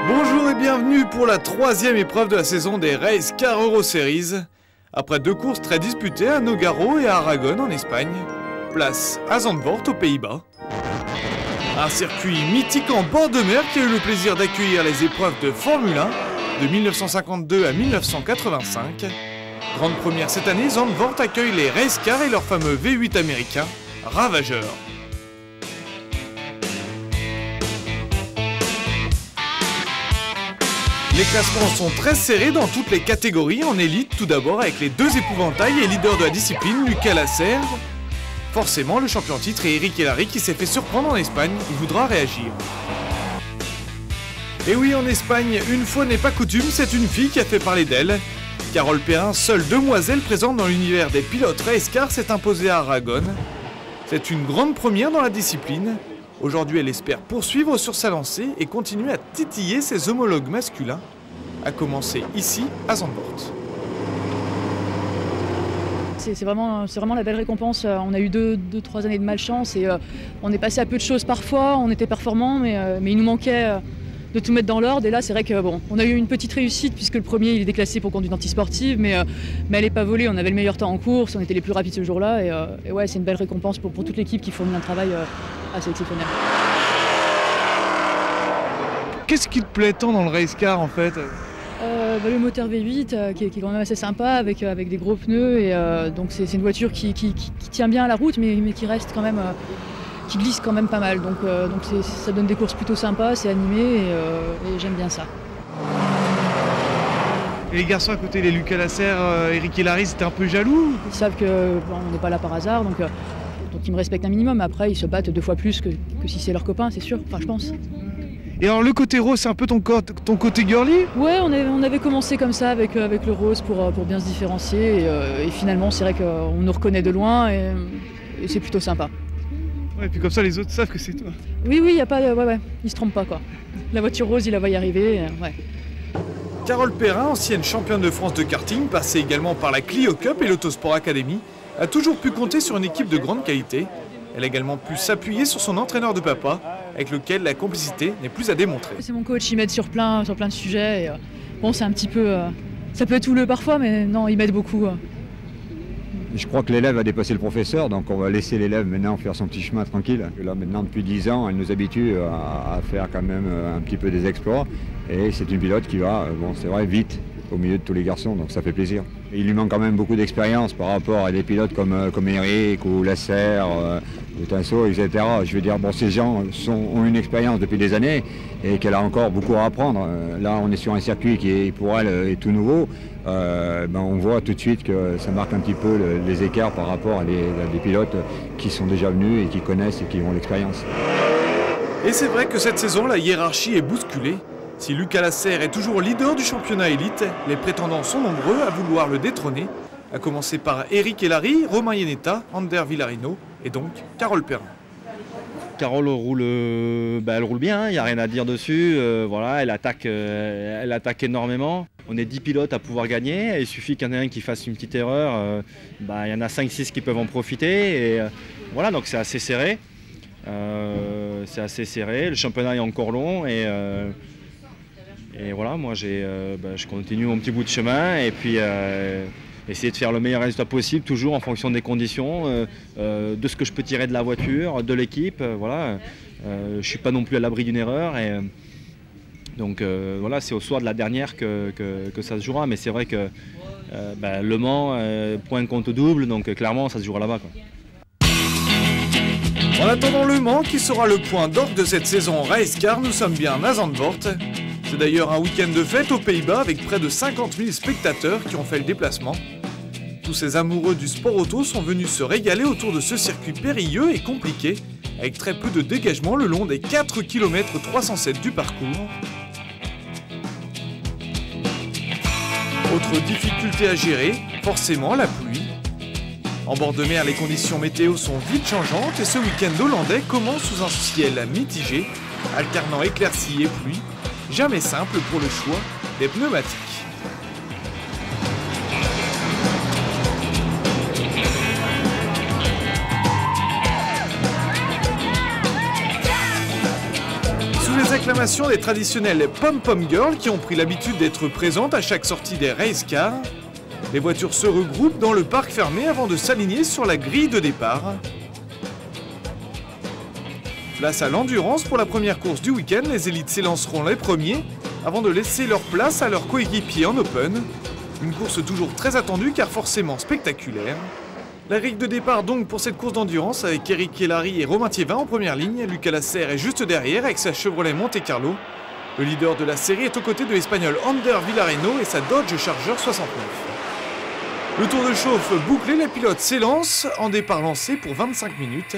Bonjour et bienvenue pour la troisième épreuve de la saison des Race Car Euro Series. Après deux courses très disputées à Nogaro et à Aragon en Espagne, place à Zandvoort aux Pays-Bas. Un circuit mythique en bord de mer qui a eu le plaisir d'accueillir les épreuves de Formule 1 de 1952 à 1985. Grande première cette année, Zandvoort accueille les Race Cars et leur fameux V8 américain, Ravager. Les classements sont très serrés dans toutes les catégories, en élite tout d'abord avec les deux épouvantails et leader de la discipline, Lucas Lasserre. Forcément, le champion en titre est Eric Hellary qui s'est fait surprendre en Espagne, il voudra réagir. Et oui, en Espagne, une fois n'est pas coutume, c'est une fille qui a fait parler d'elle. Carole Perrin, seule demoiselle présente dans l'univers des pilotes race car, s'est imposée à Aragon. C'est une grande première dans la discipline. Aujourd'hui, elle espère poursuivre sur sa lancée et continuer à titiller ses homologues masculins, à commencer ici à Zandvoort. C'est vraiment la belle récompense. On a eu 2-3 années de malchance et on est passé à peu de choses parfois, on était performants, mais il nous manquait de tout mettre dans l'ordre. Et là, c'est vrai que bon, on a eu une petite réussite puisque le premier il est déclassé pour conduite antisportive, mais elle n'est pas volée. On avait le meilleur temps en course, on était les plus rapides ce jour-là et ouais, c'est une belle récompense pour toute l'équipe qui fournit un travail assez exceptionnel. Qu'est-ce qui te plaît tant dans le race car en fait? Le moteur V8 qui est quand même assez sympa avec des gros pneus et donc c'est une voiture qui tient bien à la route mais qui reste quand même qui glisse quand même pas mal, donc ça donne des courses plutôt sympas, c'est animé et j'aime bien ça. Et les garçons à côté, les Lucas Lasserre, Eric Hellary, c'était un peu jaloux? Ils savent qu'on n'est pas là par hasard, donc ils me respectent un minimum. Après ils se battent 2 fois plus que si c'est leur copain, c'est sûr, enfin je pense. Et alors le côté rose, c'est un peu ton côté girly? Ouais, on avait commencé comme ça avec le rose pour bien se différencier et finalement c'est vrai qu'on nous reconnaît de loin et c'est plutôt sympa. Ouais, et puis comme ça les autres savent que c'est toi. Oui, il y a pas de... ouais, ils se trompent pas quoi. La voiture rose, il la va y arriver, ouais. Carole Perrin, ancienne championne de France de karting, passée également par la Clio Cup et l'Autosport Academy, a toujours pu compter sur une équipe de grande qualité. Elle a également pu s'appuyer sur son entraîneur de papa, avec lequel la complicité n'est plus à démontrer. C'est mon coach, il m'aide sur plein de sujets. Et, bon, c'est un petit peu... ça peut être houleux parfois, mais non, il m'aide beaucoup. Je crois que l'élève a dépassé le professeur, donc on va laisser l'élève maintenant faire son petit chemin tranquille. Là maintenant depuis 10 ans, elle nous habitue à faire quand même un petit peu des exploits. Et c'est une pilote qui va, bon c'est vrai, vite au milieu de tous les garçons, donc ça fait plaisir. Et il lui manque quand même beaucoup d'expérience par rapport à des pilotes comme Eric ou Lasserre, Tinceau, etc. Je veux dire, bon, ces gens ont une expérience depuis des années et qu'elle a encore beaucoup à apprendre. Là, on est sur un circuit qui, pour elle, est tout nouveau. On voit tout de suite que ça marque un petit peu les écarts par rapport à des pilotes qui sont déjà venus et qui connaissent et qui ont l'expérience. Et c'est vrai que cette saison, la hiérarchie est bousculée. Si Lucas Lasserre est toujours leader du championnat élite, les prétendants sont nombreux à vouloir le détrôner, à commencer par Eric Hellary, Romain Iannetta, Ander Villarino et donc Carole Perrin. Carole roule, elle roule bien, il n'y a rien à dire dessus, voilà, elle attaque énormément. On est 10 pilotes à pouvoir gagner, il suffit qu'il y en ait un qui fasse une petite erreur, il y en a 5-6 qui peuvent en profiter, et voilà, donc c'est assez serré. Le championnat est encore long et voilà, moi je continue mon petit bout de chemin et puis essayer de faire le meilleur résultat possible, toujours en fonction des conditions, de ce que je peux tirer de la voiture, de l'équipe, voilà. Je ne suis pas non plus à l'abri d'une erreur et donc voilà, c'est au soir de la dernière que ça se jouera, mais c'est vrai que Le Mans, point compte double, donc clairement ça se jouera là-bas, quoi. En attendant Le Mans, qui sera le point d'orgue de cette saison race car, nous sommes bien à Zandvoort. C'est d'ailleurs un week-end de fête aux Pays-Bas avec près de 50 000 spectateurs qui ont fait le déplacement. Tous ces amoureux du sport auto sont venus se régaler autour de ce circuit périlleux et compliqué, avec très peu de dégagement le long des 4 km 307 du parcours. Autre difficulté à gérer, forcément la pluie. En bord de mer, les conditions météo sont vite changeantes et ce week-end hollandais commence sous un ciel mitigé, alternant éclaircies et pluie. Jamais simple pour le choix des pneumatiques. Sous les acclamations des traditionnelles pom-pom girls qui ont pris l'habitude d'être présentes à chaque sortie des race cars, les voitures se regroupent dans le parc fermé avant de s'aligner sur la grille de départ. Place à l'endurance pour la première course du week-end, les élites s'élanceront les premiers avant de laisser leur place à leurs coéquipiers en open. Une course toujours très attendue car forcément spectaculaire. La grille de départ donc pour cette course d'endurance avec Eric Hellary et Romain Thiévin en première ligne. Lucas Lasserre est juste derrière avec sa Chevrolet Monte Carlo. Le leader de la série est aux côtés de l'Espagnol Ander Villareno et sa Dodge Charger 69. Le tour de chauffe bouclé, les pilotes s'élancent en départ lancé pour 25 minutes.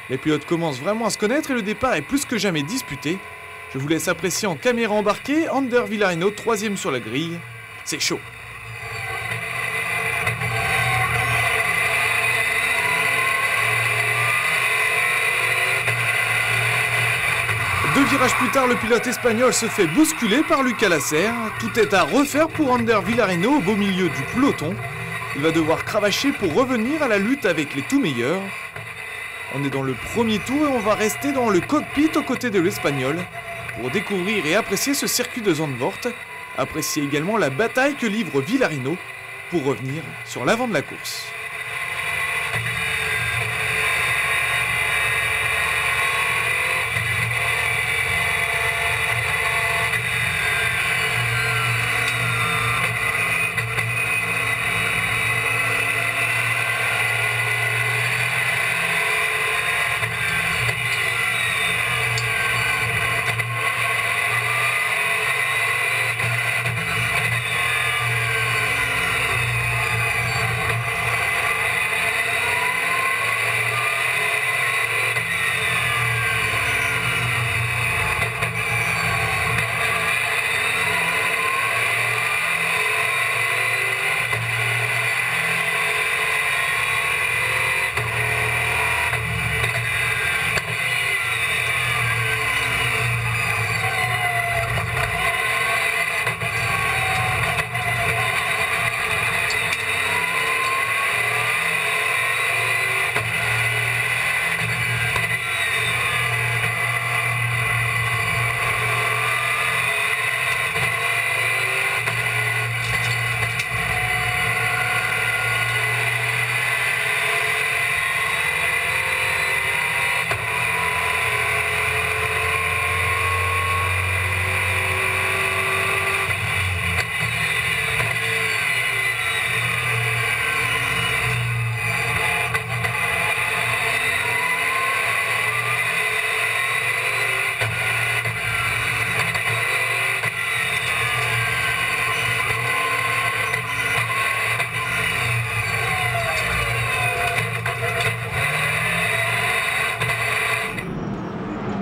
Les pilotes commencent vraiment à se connaître et le départ est plus que jamais disputé. Je vous laisse apprécier en caméra embarquée Ander Villareno, 3e sur la grille. C'est chaud. Deux virages plus tard, le pilote espagnol se fait bousculer par Lucas Lasserre. Tout est à refaire pour Ander Villareno au beau milieu du peloton. Il va devoir cravacher pour revenir à la lutte avec les tout meilleurs. On est dans le premier tour et on va rester dans le cockpit aux côtés de l'Espagnol pour découvrir et apprécier ce circuit de Zandvoort. Apprécier également la bataille que livre Villareno pour revenir sur l'avant de la course.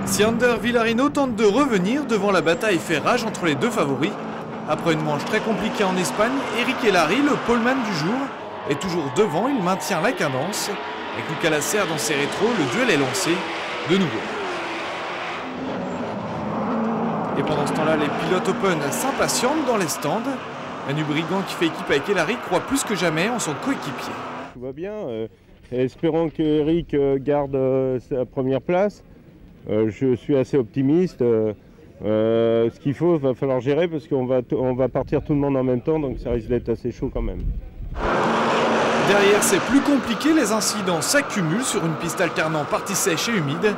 Si Ander Villareno tente de revenir devant la bataille fait rage entre les deux favoris. Après une manche très compliquée en Espagne, Eric Hellary, le poleman du jour, est toujours devant, il maintient la cadence. Avec Lucas Lasserre dans ses rétros, le duel est lancé de nouveau. Et pendant ce temps-là, les pilotes open s'impatientent dans les stands. Manu Brigand qui fait équipe avec Hellary croit plus que jamais en son coéquipier. Tout va bien, espérons que Eric garde sa première place. Je suis assez optimiste. Ce qu'il faut, va falloir gérer parce qu'on va partir tout le monde en même temps, donc ça risque d'être assez chaud quand même. Derrière, c'est plus compliqué, les incidents s'accumulent sur une piste alternant partie sèche et humide.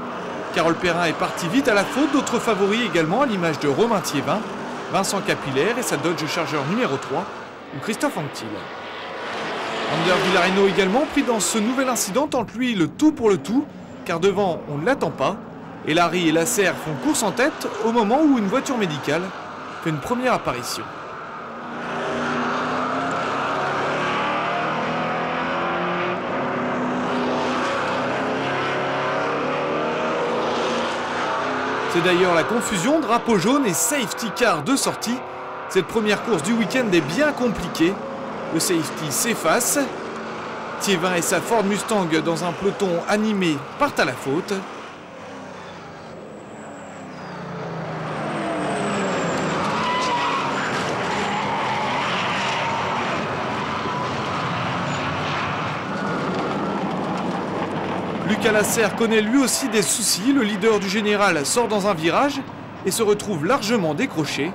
Carole Perrin est parti vite à la faute, d'autres favoris également, à l'image de Romain Thiévin, Vincent Capillaire et sa Dodge Charger numéro 3, ou Christophe Anctil. Ander Villareno également pris dans ce nouvel incident tente lui le tout pour le tout, car devant on ne l'attend pas. Hellary et Lasserre font course en tête au moment où une voiture médicale fait une première apparition. C'est d'ailleurs la confusion, drapeau jaune et safety car de sortie. Cette première course du week-end est bien compliquée. Le safety s'efface. Thiévin et sa Ford Mustang dans un peloton animé partent à la faute. Lucas Lasserre connaît lui aussi des soucis. Le leader du général sort dans un virage et se retrouve largement décroché.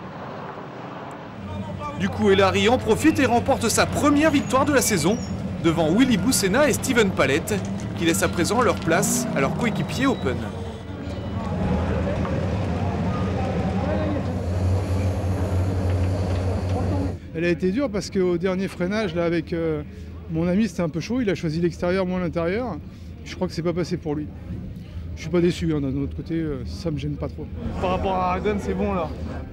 Du coup, Elari en profite et remporte sa première victoire de la saison devant Willy Boussena et Steven Palette, qui laissent à présent leur place à leur coéquipier Open. Elle a été dure parce qu'au dernier freinage, là, avec mon ami, c'était un peu chaud. Il a choisi l'extérieur, moi l'intérieur. Je crois que c'est pas passé pour lui. Je suis pas déçu, hein, d'un autre côté, ça me gêne pas trop. Par rapport à Aragon, c'est bon là?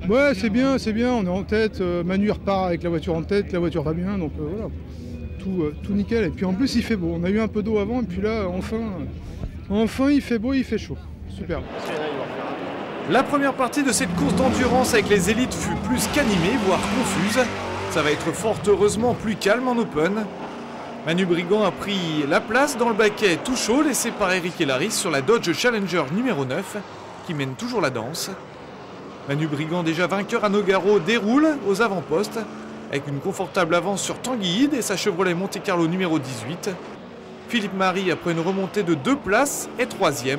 Ouais, c'est bien, on est en tête. Manu repart avec la voiture en tête, la voiture va bien, donc voilà. Tout nickel. Et puis en plus, il fait beau. On a eu un peu d'eau avant, et puis là, enfin, il fait beau, il fait chaud. Super. La première partie de cette course d'endurance avec les élites fut plus qu'animée, voire confuse. Ça va être fort heureusement plus calme en Open. Manu Brigand a pris la place dans le baquet tout chaud laissé par Eric Elari sur la Dodge Challenger numéro 9 qui mène toujours la danse. Manu Brigand, déjà vainqueur à Nogaro, déroule aux avant-postes avec une confortable avance sur Tanguy Ide et sa Chevrolet Monte Carlo numéro 18. Philippe Marie, après une remontée de 2 places, est 3e.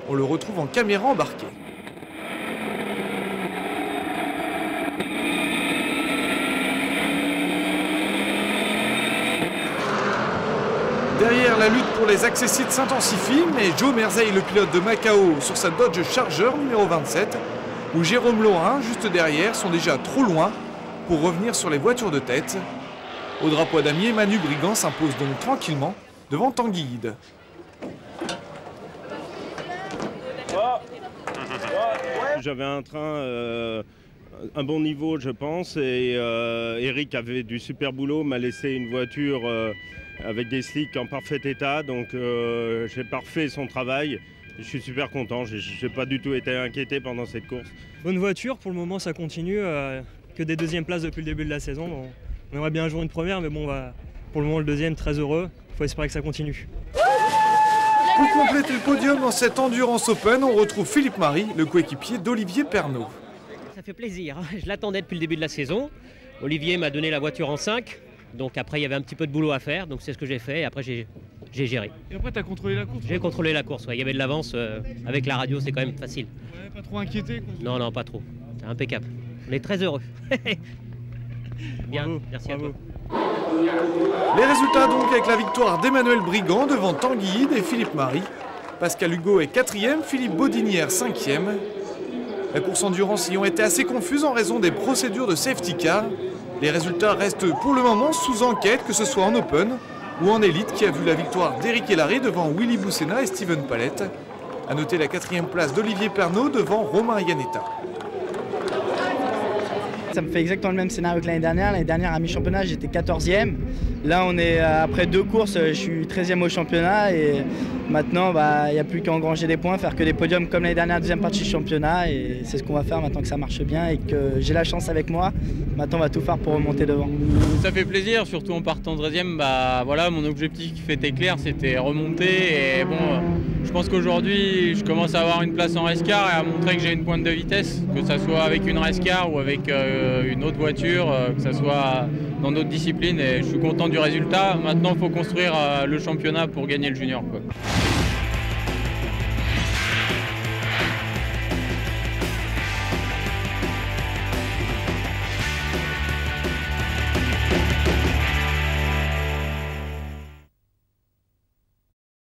On le retrouve en caméra embarquée. Derrière, la lutte pour les accessites s'intensifie, mais Joe Merzey, le pilote de Macao, sur sa Dodge Charger numéro 27, ou Jérôme Laurin, juste derrière, sont déjà trop loin pour revenir sur les voitures de tête. Au drapeau à damier, Manu Brigand s'impose donc tranquillement devant Tanguy Ide. J'avais un train, un bon niveau, je pense, et Eric avait du super boulot, m'a laissé une voiture avec des slicks en parfait état, donc j'ai parfait son travail. Je suis super content, je n'ai pas du tout été inquiété pendant cette course. Bonne voiture, pour le moment ça continue, que des deuxièmes places depuis le début de la saison. Bon, on aimerait bien un jour une première, mais bon, pour le moment le deuxième, très heureux, il faut espérer que ça continue. Pour compléter le podium dans cette Endurance Open, on retrouve Philippe Marie, le coéquipier d'Olivier Pernaut. Ça fait plaisir, je l'attendais depuis le début de la saison. Olivier m'a donné la voiture en 5, donc après il y avait un petit peu de boulot à faire, donc c'est ce que j'ai fait et après j'ai géré. Et après tu as contrôlé la course? J'ai contrôlé la course, ouais. Il y avait de l'avance, avec la radio c'est quand même facile. Ouais, pas trop inquiété quoi. Non, non, pas trop, c'est impeccable. On est très heureux. Bien, bravo, merci bravo. à toi. Les résultats donc avec la victoire d'Emmanuel Brigand devant Tanguy Ide et Philippe Marie. Pascal Hugo est 4e, Philippe Baudinière 5e. La course endurance y ont été assez confuse en raison des procédures de safety car. Les résultats restent pour le moment sous enquête, que ce soit en Open ou en élite, qui a vu la victoire d'Eric Elari devant Willy Boussena et Steven Palette. A noter la 4e place d'Olivier Pernaut devant Romain Iannetta. Ça me fait exactement le même scénario que l'année dernière. L'année dernière, à mi-championnat, j'étais 14e. Là, on est après 2 courses, je suis 13e au championnat. Et maintenant, il n'y a plus qu'à engranger des points, faire que des podiums comme l'année dernière, deuxième partie du championnat. Et c'est ce qu'on va faire maintenant que ça marche bien et que j'ai la chance avec moi. Maintenant, on va tout faire pour remonter devant. Ça fait plaisir, surtout en partant 13e. Voilà, mon objectif était clair, c'était remonter. Et bon, je pense qu'aujourd'hui, je commence à avoir une place en race car et à montrer que j'ai une pointe de vitesse, que ce soit avec une race car ou avec une autre voiture, que ce soit dans d'autres disciplines. Et je suis content du résultat. Maintenant, il faut construire le championnat pour gagner le junior, quoi.